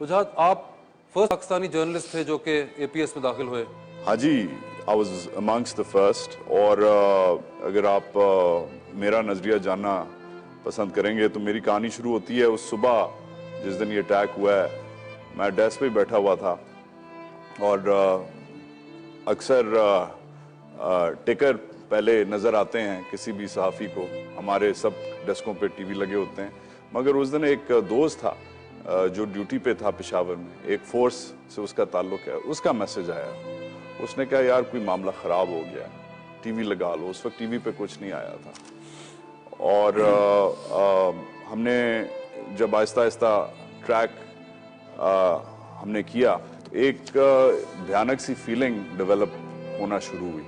وجاہت آپ first Pakistani journalist تھے جو کہ اے پی ایس میں داخل ہوئے. ہاں جی, I was amongst the first. اور اگر آپ میرا نظریہ جاننا پسند کریں گے تو میری کہانی شروع ہوتی ہے اس صبح جس دن یہ اٹیک ہوا ہے. میں ڈیسک پہ بیٹھا ہوا تھا اور اکثر ٹکر پہلے نظر آتے ہیں کسی بھی صحافی کو, ہمارے سب ڈیسکوں پہ ٹی وی لگے ہوتے ہیں. مگر اس دن ایک دوست تھا جو ڈیوٹی پہ تھا پشاور میں, ایک فورس سے اس کا تعلق ہے, اس کا میسج آیا. اس نے کہا یار کوئی معاملہ خراب ہو گیا, ٹی وی لگا لو. اس وقت ٹی وی پہ کچھ نہیں آیا تھا. اور ہم نے جب آہستہ آہستہ ٹریک ہم نے کیا تو ایک بھیانک سی فیلنگ ڈیولپ ہونا شروع ہوئی.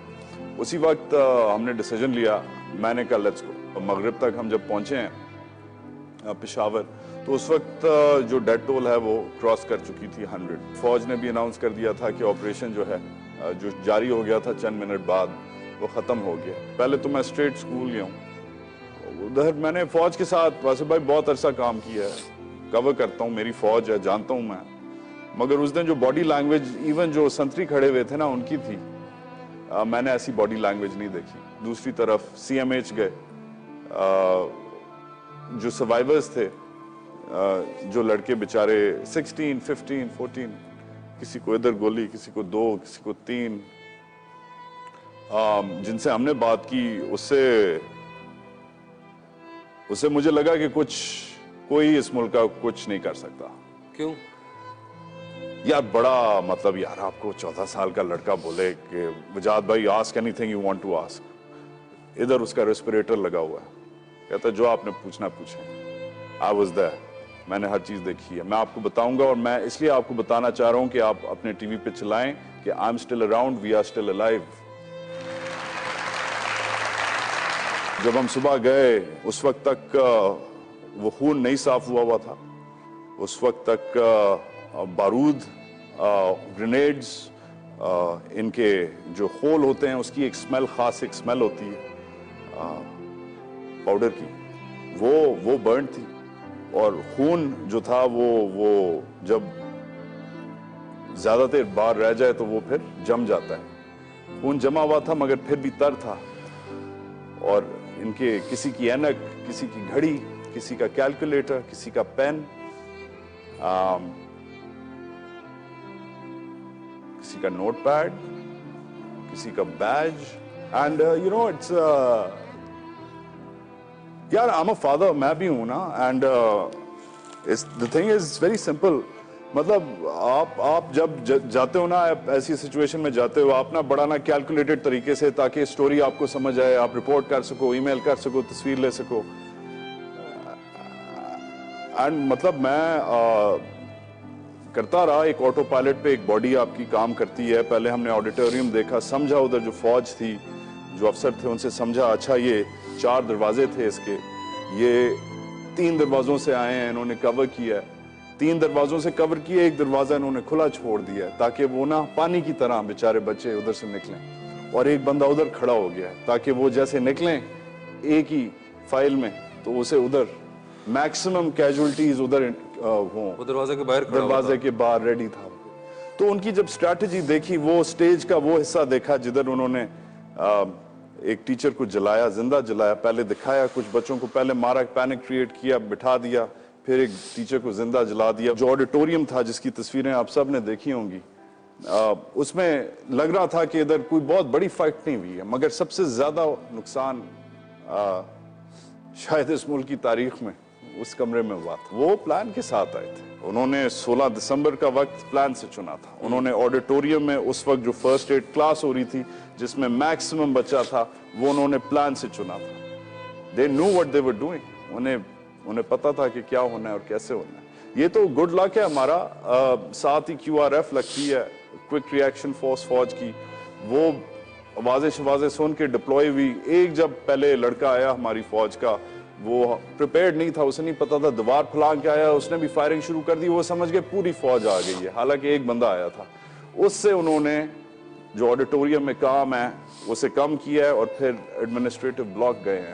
اسی وقت ہم نے ڈیسیجن لیا, میں نے کہا لیٹس گو. مغرب تک ہم جب پہنچے ہیں پشاور تو اس وقت جو ڈیڈ ٹول ہے وہ کراس کر چکی تھی 100. فوج نے بھی اناؤنس کر دیا تھا کہ آپریشن جو ہے جو جاری ہو گیا تھا چند منٹ بعد وہ ختم ہو گیا. پہلے تو میں اسٹریٹ سکول گیا ہوں ادھر. میں نے فوج کے ساتھ واسف بھائی بہت عرصہ کام کیا ہے, کور کرتا ہوں, میری فوج ہے, جانتا ہوں میں. مگر اس دن جو باڈی لینگویج ایون جو سنتری کھڑے ہوئے تھے نا ان کی تھی, میں نے ایسی باڈی لینگویج نہیں دیکھی. دوسری طرف سی ایم ایچ گئے, جو سروائیورز تھے, جو لڑکے بچارے 16, 15, 14, کسی کو ادھر گولی, کسی کو 2, کسی کو 3, جن سے ہم نے بات کی اس سے مجھے لگا کہ کوئی اس ملک کا کچھ نہیں کر سکتا. کیوں؟ یار بڑا مطلب یار آپ کو 14 سال کا لڑکا بولے کہ وجاہت بھائی ask anything you want to ask. ادھر اس کا ریسپریٹر لگا ہوا ہے, کہتا جو آپ نے پوچھنا پوچھیں. آئی واز دیئر, میں نے ہر چیز دیکھی ہے. میں آپ کو بتاؤں گا, اور میں اس لیے آپ کو بتانا چاہ رہا ہوں کہ آپ اپنے ٹی وی پہ چلائیں کہ I am still around, we are still alive. جب ہم صبح گئے اس وقت تک وہ خون نہیں صاف ہوا تھا. اس وقت تک بارود, گرینیڈز, ان کے جو خول ہوتے ہیں اس کی ایک سمیل, خاص ایک سمیل ہوتی ہے پاؤڈر کی, وہ برن تھی. اور خون جو تھا وہ جب زیادہ دیر باہر رہ جائے تو وہ پھر جم جاتا ہے. خون جمع ہوا تھا مگر پھر بھی تر تھا. اور ان کے کسی کی اینک, کسی کی گھڑی, کسی کا کیلکولیٹر, کسی کا پین, کسی کا نوٹ پیڈ, کسی کا بیج. اینڈ یو نو اٹس یار آئی ایم اے فادر, میں بھی ہوں نا. And the thing is very simple. مطلب آپ جب جاتے ہو نا ایسی سچویشن میں جاتے ہو, آپ نا بڑا نا کیلکولیٹڈ طریقے سے, تاکہ سٹوری آپ کو سمجھ آئے, آپ رپورٹ کر سکو, ای میل کر سکو, تصویر لے سکو. اینڈ مطلب میں کرتا رہا, ایک آٹو پائلٹ پہ ایک باڈی آپ کی کام کرتی ہے. پہلے ہم نے آڈیٹوریم دیکھا, سمجھا, ادھر جو فوج تھی, جو افسر تھے ان سے سمجھا, اچھا یہ 4 دروازے تھے اس کے, یہ 3 دروازوں سے آئے ہیں, انہوں نے کور کیا ہے. 3 دروازوں سے کور کیا, ایک دروازہ انہوں نے کھلا چھوڑ دیا تاکہ وہ نا پانی کی طرح بیچارے بچے ادھر سے نکلیں. اور ایک بندہ ادھر کھڑا ہو گیا تاکہ وہ جیسے نکلیں ایک ہی فائل میں تو اسے ادھر میکسیمم کیجولٹیز ادھر ہوں. دروازے کے باہر ریڈی تھا. تو ان کی جب اسٹریٹجی دیکھی, وہ سٹیج کا وہ حصہ دیکھا جدھر انہوں نے ایک ٹیچر کو جلایا, زندہ جلایا. پہلے دکھایا, کچھ بچوں کو پہلے مارا, پینک کریٹ کیا, بٹھا دیا, پھر ایک ٹیچر کو زندہ جلا دیا. جو آڈیٹوریم تھا جس کی تصویریں آپ سب نے دیکھی ہوں گی, اس میں لگ رہا تھا کہ ادھر کوئی بہت بڑی فائٹ نہیں ہوئی ہے, مگر سب سے زیادہ نقصان شاید اس ملک کی تاریخ میں اس کمرے میں ہوا تھا. وہ پلان کے ساتھ آئے تھے. انہوں نے 16 دسمبر کا وقت پلان سے چنا تھا. انہوں نے آڈیٹوریم میں اس وقت جو فرسٹ ایڈ کلاس ہو رہی تھی جس میں میکسیمم بچہ تھا, وہ انہوں نے پلان سے چنا تھا. They knew what they were doing. انہیں پتا تھا کہ کیا ہونا ہے اور کیسے ہونا ہے. یہ تو گڈ لک ہے ہمارا. ساتھ ہی QRF لگتی ہے, کوئک ریئیکشن فورس فوج کی, وہ آوازیں سن کے ڈپلوئی ہوئی. ایک جب پہلے لڑکا آیا ہماری فوج کا, وہ پریپیئرڈ نہیں تھا, اسے نہیں پتا تھا, دیوار پھلانگ کے آیا, اس نے بھی فائرنگ شروع کر دی. وہ سمجھ کے پوری فوج آ گئی ہے, حالانکہ ایک بندہ آیا تھا. اس سے انہوں نے جو آڈیٹوریم میں کام ہے اسے کم کیا ہے, اور پھر ایڈمنسٹریٹو بلاک گئے ہیں.